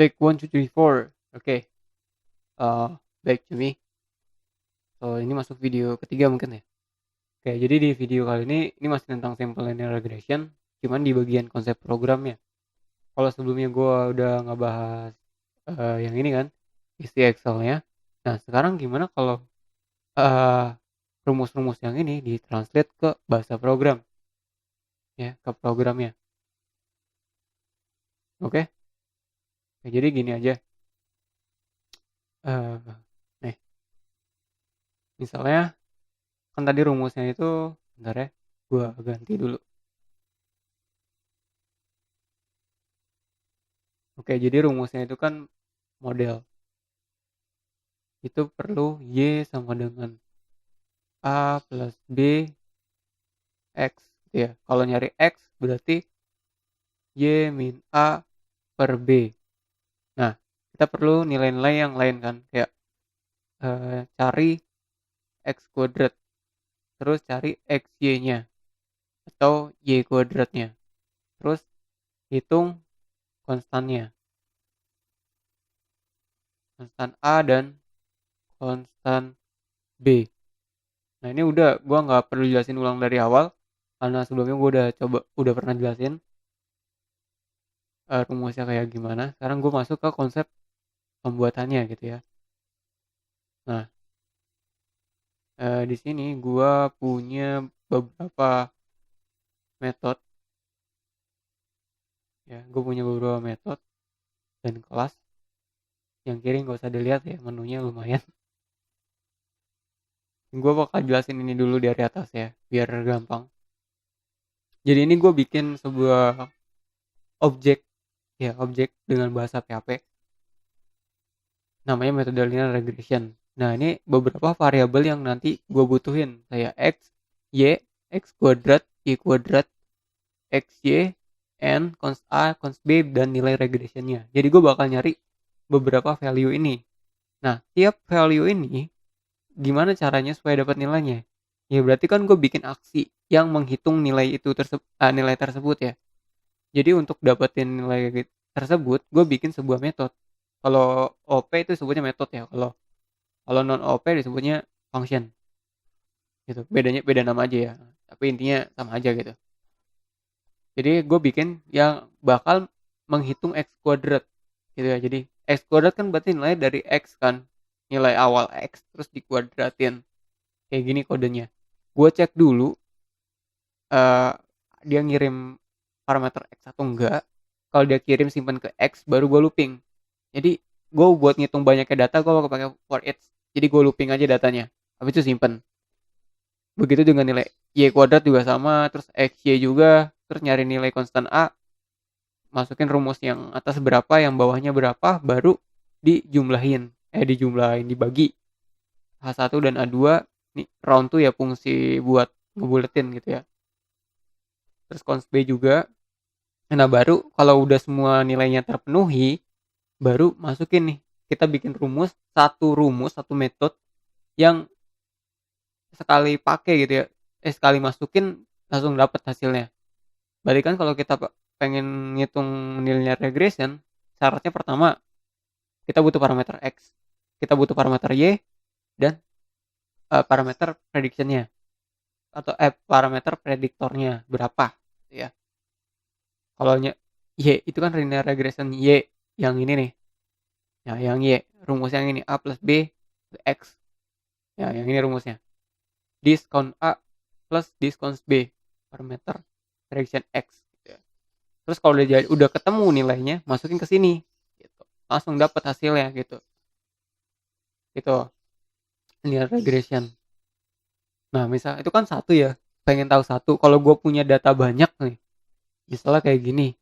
Take 1, 2, 3, 4. Oke. Back to me. So ini masuk video ketiga mungkin ya. Oke, jadi di video kali ini masih tentang simple linear regression, cuman di bagian konsep programnya. Kalau sebelumnya gue udah ngebahas yang ini kan, isi Excel-nya. Nah, sekarang gimana kalau uh, rumus-rumus yang ini ditranslate ke bahasa program, ya, ke programnya. Oke? Oke, jadi gini aja. Uh, nih, misalnya kan tadi rumusnya itu, bentar ya, gue ganti dulu. Oke, jadi rumusnya itu kan model. Itu perlu Y sama dengan A plus B X gitu ya. Kalau nyari X berarti Y min A per B. Nah, kita perlu nilai-nilai yang lain kan. Kayak cari X kuadrat. Terus cari XY-nya. Atau Y kuadratnya. Terus hitung konstannya. Konstan A dan konstan B. Nah, ini gua nggak perlu jelasin ulang dari awal. Karena sebelumnya gue udah pernah jelasin rumusnya kayak gimana. Sekarang gue masuk ke konsep pembuatannya gitu ya. Nah, di sini gue punya beberapa metode ya. Gue punya beberapa metode dan kelas. Yang kiri nggak usah dilihat ya, menunya lumayan. Gue bakal jelasin ini dulu dari atas ya, biar gampang. Jadi ini gue bikin sebuah objek ya, objek dengan bahasa PHP. Namanya metode linear regression. Nah, ini beberapa variabel yang nanti gue butuhin, kayak X, Y, X kuadrat, Y kuadrat, XY, N, const A, const B, dan nilai regressionnya. Jadi gue bakal nyari beberapa value ini. Nah, tiap value ini gimana caranya supaya dapat nilainya? Ya berarti kan gue bikin aksi yang menghitung nilai nilai tersebut ya. Jadi untuk dapetin nilai tersebut, gue bikin sebuah metode. Kalau OP itu sebutnya metode ya. Kalau kalau non OP disebutnya function. Gitu. Beda nama aja ya. Tapi intinya sama aja gitu. Jadi gue bikin yang bakal menghitung X kuadrat gitu ya. Jadi X kuadrat kan berarti nilai dari X kan. Nilai awal X terus dikuadratin. Kayak gini kodenya. Gue cek dulu uh, dia ngirim parameter X atau enggak. Kalau dia kirim simpan ke X baru gue looping. Jadi gue buat ngitung banyaknya data gue pakai for each. Jadi gue looping aja datanya. Habis itu simpan. Begitu dengan nilai Y kuadrat juga sama. Terus XY juga. Terus nyari nilai konstan A. Masukin rumus yang atas berapa, yang bawahnya berapa, baru dijumlahin, dibagi H1 dan A2. Nih, round tuh ya fungsi buat ngebuletin gitu ya. Terus const B juga. Nah, baru kalau udah semua nilainya terpenuhi, baru masukin nih. Kita bikin satu metode yang sekali pakai gitu ya. Sekali masukin langsung dapat hasilnya. Berarti kan kalau kita pengen ngitung linear regression, syaratnya pertama kita butuh parameter X, kita butuh parameter Y, dan parameter predictionnya atau parameter prediktornya berapa ya. Kalau Y itu kan linear regression Y yang ini nih. Ya, yang Y rumusnya yang ini A plus B X. Ya, yang ini rumusnya. Discount A plus discount B parameter prediction X gitu ya. Terus kalau udah ketemu nilainya, masukin ke sini gitu. Langsung dapat hasilnya gitu. Gitu. Linear regression. Nah, misal itu kan satu ya. Pengen tahu satu. Kalau gue punya data banyak nih. Misalnya kayak gini.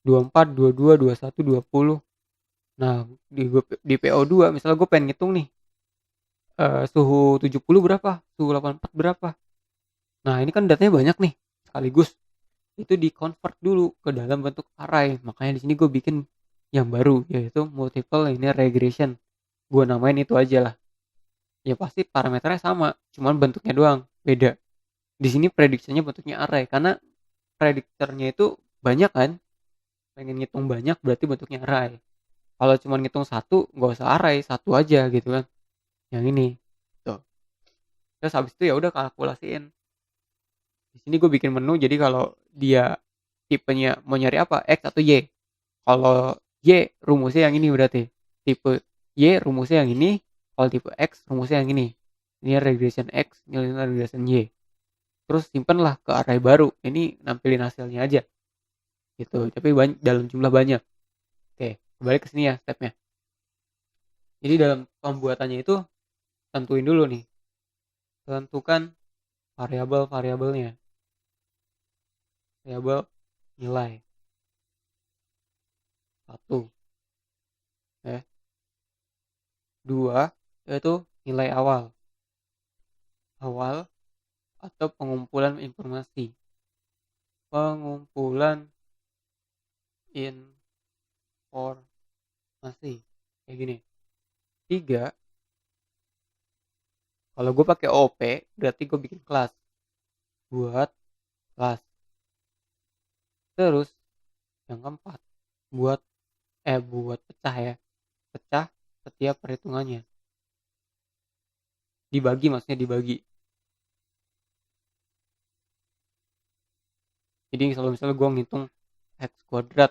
24, 22, 21, 20. Nah, di PO2 misalnya gue pengen ngitung nih. Suhu 70 berapa? Suhu 84 berapa? Nah, ini kan datanya banyak nih. Sekaligus itu di-convert dulu ke dalam bentuk array. Makanya di sini gue bikin yang baru, yaitu multiple linear regression. Gue namain itu aja lah. Ya pasti parameternya sama, cuman bentuknya doang beda. Di sini prediksinya bentuknya array karena prediktornya itu banyak kan. Pengen ngitung banyak berarti bentuknya array. Kalau cuma ngitung satu nggak usah array, satu aja gitu kan, yang ini tuh. Terus habis itu ya udah kalkulasiin. Di sini gue bikin menu, jadi kalau dia tipenya mau nyari apa, X atau Y. Kalau Y rumusnya yang ini berarti. Tipe Y rumusnya yang ini, kalau tipe X rumusnya yang ini. Ini regression X, ini regression Y. Terus simpenlah ke array baru. Ini nampilin hasilnya aja. Gitu, tapi dalam jumlah banyak. Oke, kembali ke sini ya stepnya. Jadi dalam pembuatannya itu tentuin dulu nih. Tentukan variabel-variabelnya. Variabel nilai. Satu. Ya. Dua, yaitu nilai awal. Awal atau pengumpulan informasi. Pengumpulan informasi. Kayak gini. Tiga, kalau gue pakai OP, berarti gue bikin kelas. Buat kelas. Terus, yang keempat, buat pecah ya. Pecah setiap perhitungannya. Dibagi, maksudnya dibagi. Jadi kalau misalnya gue ngitung X kuadrat,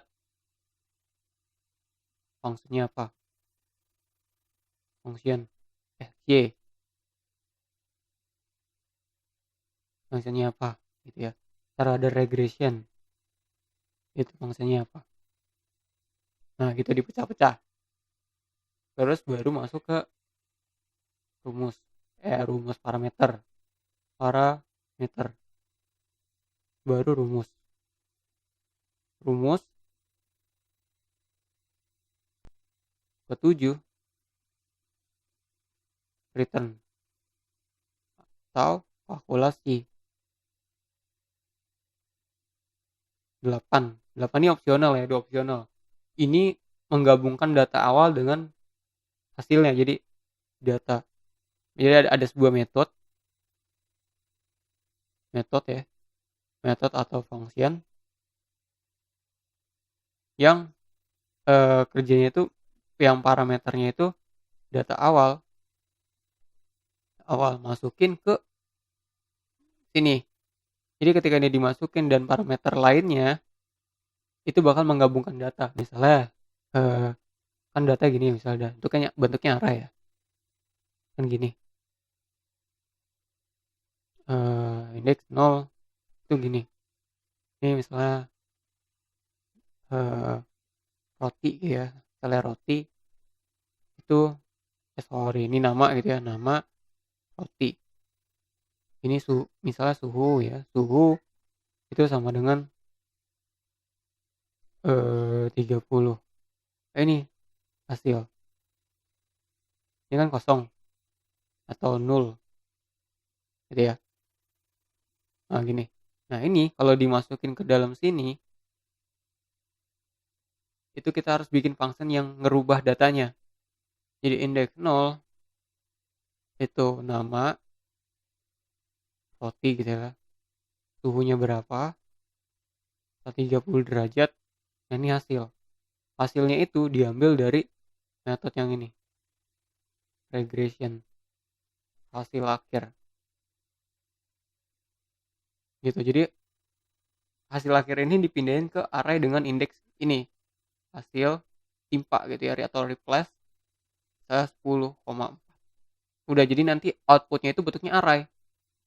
fungsinya apa? Function XY. Fungsinya apa? Gitu ya. Ntar ada regression. Itu fungsinya apa? Nah, gitu dipecah-pecah. Terus baru masuk ke rumus. Rumus parameter. Parameter. Baru rumus. Rumus ke-7 return atau kalkulasi. 8 ini opsional ya, 2 opsional. Ini menggabungkan data awal dengan hasilnya. Jadi data. Jadi ada sebuah metode ya. Metode atau function yang kerjanya itu, yang parameternya itu data awal masukin ke sini. Jadi ketika ini dimasukin dan parameter lainnya itu bakal menggabungkan data. Misalnya kan data gini, misalnya itu kan bentuknya array ya, kan gini, indeks 0 itu gini. Ini misalnya roti ya, misalnya roti itu ini nama gitu ya, nama roti. Ini misalnya suhu ya, suhu itu sama dengan 30. Ini hasil. Ini kan kosong atau 0 gitu ya. Nah gini. Nah ini kalau dimasukin ke dalam sini, itu kita harus bikin function yang ngerubah datanya. Jadi indeks 0 itu nama roti gitu ya. Suhunya berapa? 30 derajat. Nah ini hasil. Hasilnya itu diambil dari metode yang ini. Regression. Hasil akhir. Gitu. Jadi hasil akhir ini dipindahin ke array dengan indeks ini. Hasil timpa gitu ya, atau replace 10,4. Udah, jadi nanti outputnya itu bentuknya array.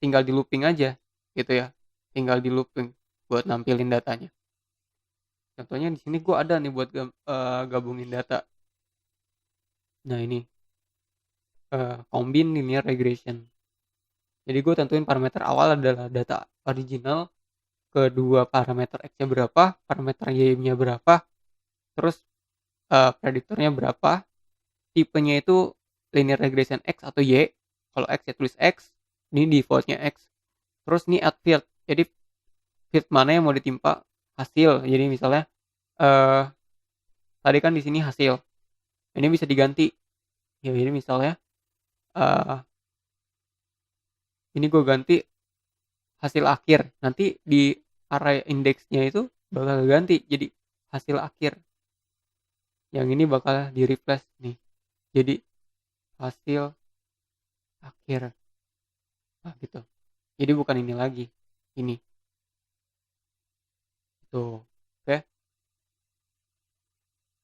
Tinggal di looping aja gitu ya. Tinggal di looping buat nampilin datanya. Contohnya di sini gue ada nih buat gabungin data. Nah ini combine linear regression. Jadi gue tentuin parameter awal adalah data original, kedua parameter X-nya berapa, parameter Y-nya berapa, terus prediktornya berapa, tipenya itu linear regression X atau Y. Kalau X ya tulis X, ini defaultnya X. Terus ini add field, jadi field mana yang mau ditimpa hasil. Jadi misalnya tadi kan di sini hasil, ini bisa diganti ya. Ini misalnya ini gue ganti hasil akhir, nanti di array indeksnya itu bakal ganti jadi hasil akhir Yang ini bakal di replace nih. Jadi hasil akhir. Nah, gitu. Jadi bukan ini lagi. Ini. Tuh. Oke.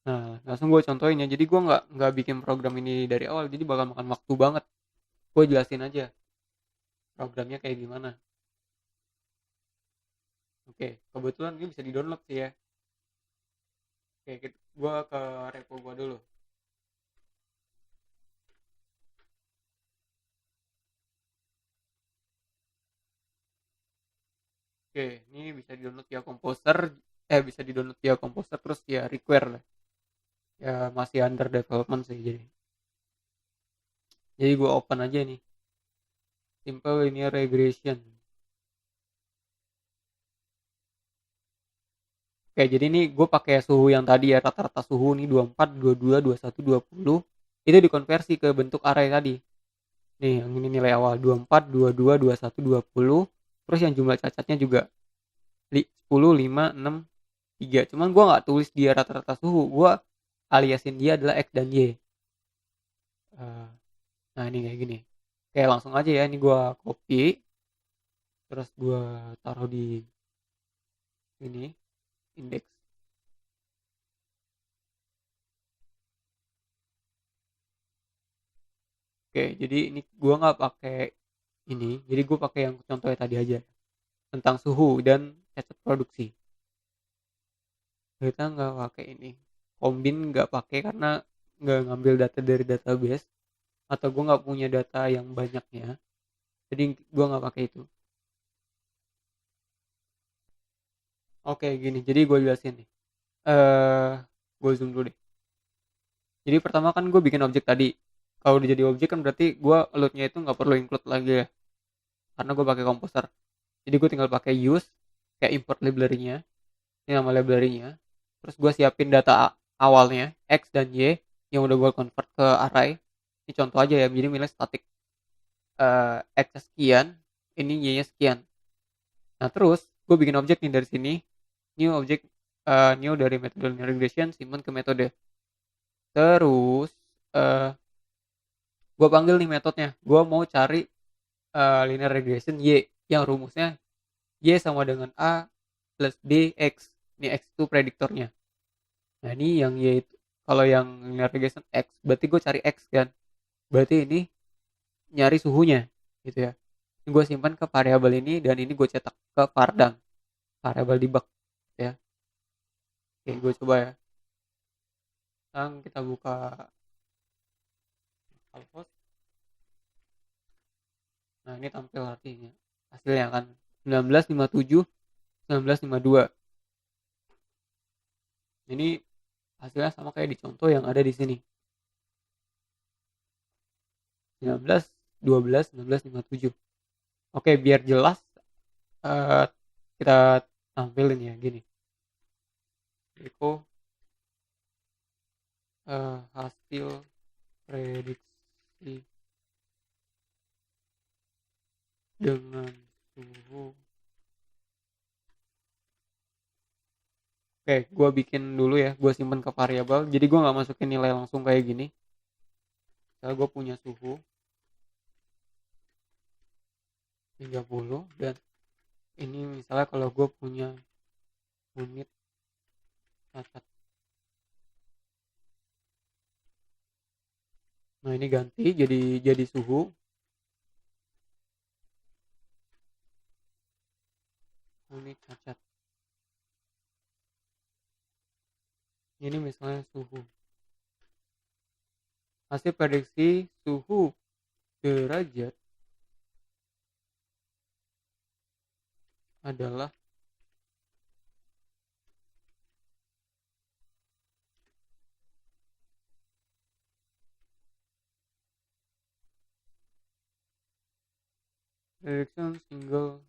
Nah, langsung gue contohin ya. Jadi gue nggak bikin program ini dari awal. Jadi bakal makan waktu banget. Gue jelasin aja programnya kayak gimana. Oke, kebetulan ini bisa di-download sih ya. Oke, gue ke repo gue dulu. Oke, ini bisa di-download via Composer. Bisa di-download via Composer terus ya require lah. Ya masih under development sih jadi. Jadi gue open aja nih. Simple linear regression. Oke, jadi ini gue pakai suhu yang tadi ya, rata-rata suhu nih 24, 22, 21, 20. Itu dikonversi ke bentuk array tadi. Nih, yang ini nilai awal 24, 22, 21, 20. Terus yang jumlah cacatnya juga 10, 5, 6, 3. Cuman gue nggak tulis dia rata-rata suhu. Gue aliasin dia adalah X dan Y. Eh, Nah, ini kayak gini. Oke, langsung aja ya. Ini gue copy. Terus gue taruh di ini, index. Oke, jadi ini gue nggak pakai ini. Jadi gue pakai yang contohnya tadi aja. Tentang suhu dan cacat produksi. Kita nggak pakai ini. Kombin nggak pakai karena nggak ngambil data dari database. Atau gue nggak punya data yang banyaknya. Jadi gue nggak pakai itu. Oke, gini. Jadi gue jelasin nih. Eh, gue zoom dulu deh. Jadi pertama kan gue bikin objek tadi. Kalau udah jadi objek kan berarti gue load-nya itu nggak perlu include lagi ya. Karena gue pakai komposer. Jadi gue tinggal pakai use kayak import library-nya. Ini nama library-nya. Terus gue siapin data awalnya X dan Y yang udah gue convert ke array. Ini contoh aja ya. Jadi misalnya static X sekian, ini Y-nya sekian. Nah terus gue bikin objek nih dari sini. New object, new dari metode linear regression simpan ke metode. Terus uh, gue panggil nih metodenya. Gue mau cari linear regression Y yang rumusnya Y sama dengan A plus B X. Ini X itu prediktornya. Nah ini yang Y itu, kalau yang linear regression X berarti gue cari X kan. Berarti ini nyari suhunya gitu ya. Ini gue simpan ke variabel ini dan ini gue cetak ke Vardang, variabel debug ya. Oke, gue coba ya. Sekarang kita buka localhost. Nah ini tampil artinya hasilnya kan 1957 1952. Ini hasilnya sama kayak di contoh yang ada di sini. 19 12 1957. Oke, biar jelas uh, kita tampilin ya gini. Echo hasil prediksi dengan suhu. Oke, gue bikin dulu ya. Gue simpen ke variabel. Jadi gue nggak masukin nilai langsung kayak gini. Misalnya gue punya suhu 30 dan ini misalnya kalau gue punya unit cacat. Nah ini ganti jadi suhu unit cacat. Ini misalnya suhu. Hasil prediksi suhu derajat adalah prediction single,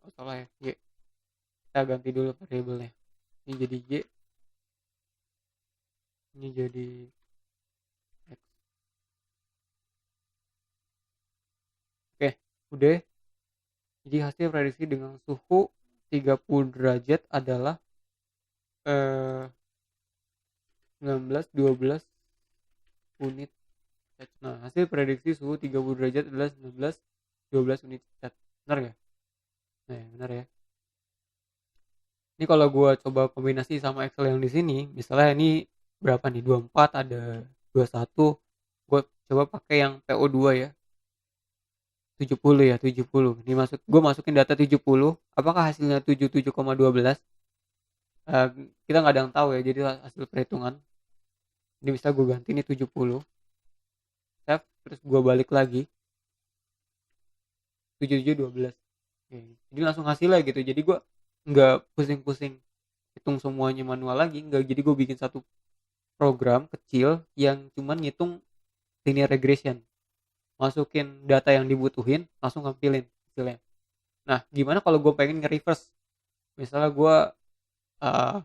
oh salah ya, Y. Kita ganti dulu variabelnya. Ini jadi Y, ini jadi X. Oke, udah. Jadi hasil prediksi dengan suhu 30 derajat adalah eh 19 12 unit cat. Nah, hasil prediksi suhu 30 derajat adalah 19 12 unit cat. Benar nggak? Nah, benar ya. Ini kalau gue coba kombinasi sama Excel yang di sini, misalnya ini berapa nih? 24 ada 21. Gue coba pakai yang PO2 ya. 70 ya, 70. Ini gue masukin data 70. Apakah hasilnya 77,12? Eh, kita nggak ada yang tahu ya, jadi hasil perhitungan. Ini bisa gue ganti ini 70. Save, terus gue balik lagi 7712. Oke. Jadi langsung hasilnya gitu. Jadi gue nggak pusing-pusing hitung semuanya manual lagi, nggak. Jadi gue bikin satu program kecil yang cuman ngitung linear regression, masukin data yang dibutuhin, langsung ngambilin hasilnya. Nah, gimana kalau gue pengen nge-reverse? Misalnya gue uh,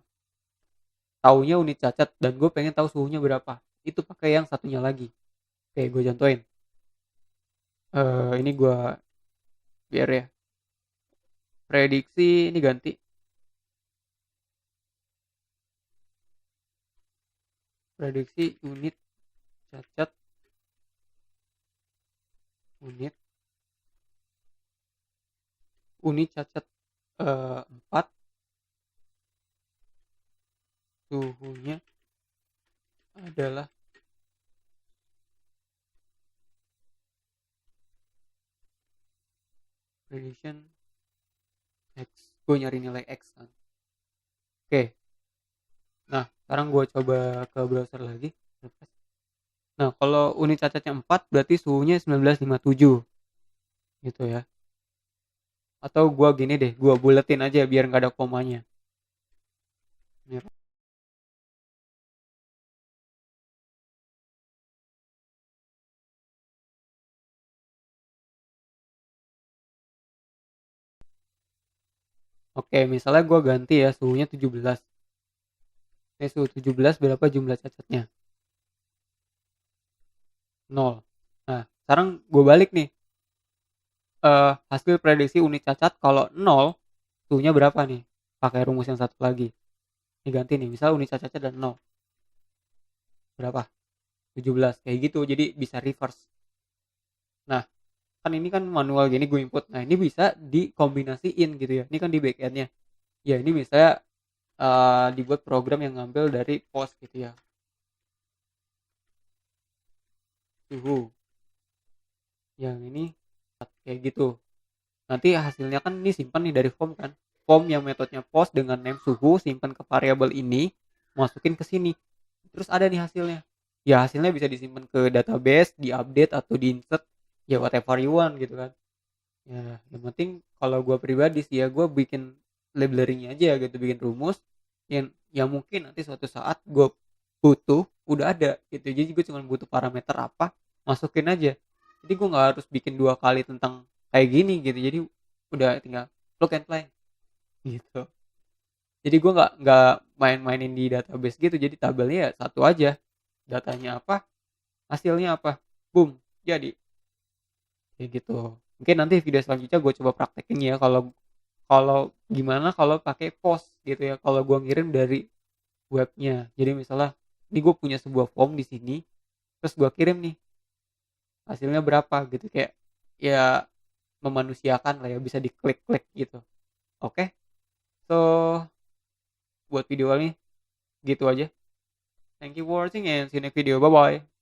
taunya unit cacat dan gue pengen tahu suhunya berapa, itu pakai yang satunya lagi. Oke, gue contohin. Ini gue biar ya, prediksi ini ganti prediksi unit cacat, unit cacat 4, suhunya adalah prediction X. Gue nyari nilai X kan. Oke. Nah, sekarang gue coba ke browser lagi. Nah, kalau unit cacatnya 4 berarti suhunya 1957 gitu ya. Atau gue gini deh, gue buletin aja biar nggak ada komanya. Ini. Oke, misalnya gue ganti ya suhunya 17. Suhu 17 berapa jumlah cacatnya? 0. Nah, sekarang gue balik nih. Hasil prediksi unit cacat kalau 0, suhunya berapa nih? Pakai rumus yang satu lagi. Ini ganti nih, misal unit cacatnya ada 0. Berapa? 17. Kayak gitu, jadi bisa reverse. Nah, kan ini kan manual gini gue input. Nah, ini bisa dikombinasiin gitu ya. Ini kan di backendnya. Ya, ini misalnya dibuat program yang ngambil dari post gitu ya. Suhu. Yang ini kayak gitu. Nanti hasilnya kan ini simpan nih dari form kan. Form yang metodenya post dengan name suhu, simpan ke variabel ini, masukin ke sini. Terus ada nih hasilnya. Ya hasilnya bisa disimpan ke database, diupdate atau diinsert, ya whatever you want gitu kan. Ya yang penting kalau gue pribadi sih ya gue bikin library-nya aja gitu, bikin rumus yang mungkin nanti suatu saat gue butuh udah ada gitu. Jadi gue cuma butuh parameter apa, masukin aja. Jadi gue nggak harus bikin 2 kali tentang kayak gini gitu. Jadi udah tinggal plug and play gitu. Jadi gue nggak main-mainin di database gitu. Jadi tabelnya ya satu aja, datanya apa, hasilnya apa, boom, jadi kayak gitu. Mungkin nanti video selanjutnya gue coba praktekin ya kalau kalau gimana kalau pakai post gitu ya, kalau gue ngirim dari webnya. Jadi misalnya ini gue punya sebuah form di sini, terus gue kirim nih hasilnya berapa gitu, kayak ya memanusiakan lah ya, bisa diklik-klik gitu. Oke. So buat video ini gitu aja. Thank you for watching and see you next video. Bye bye.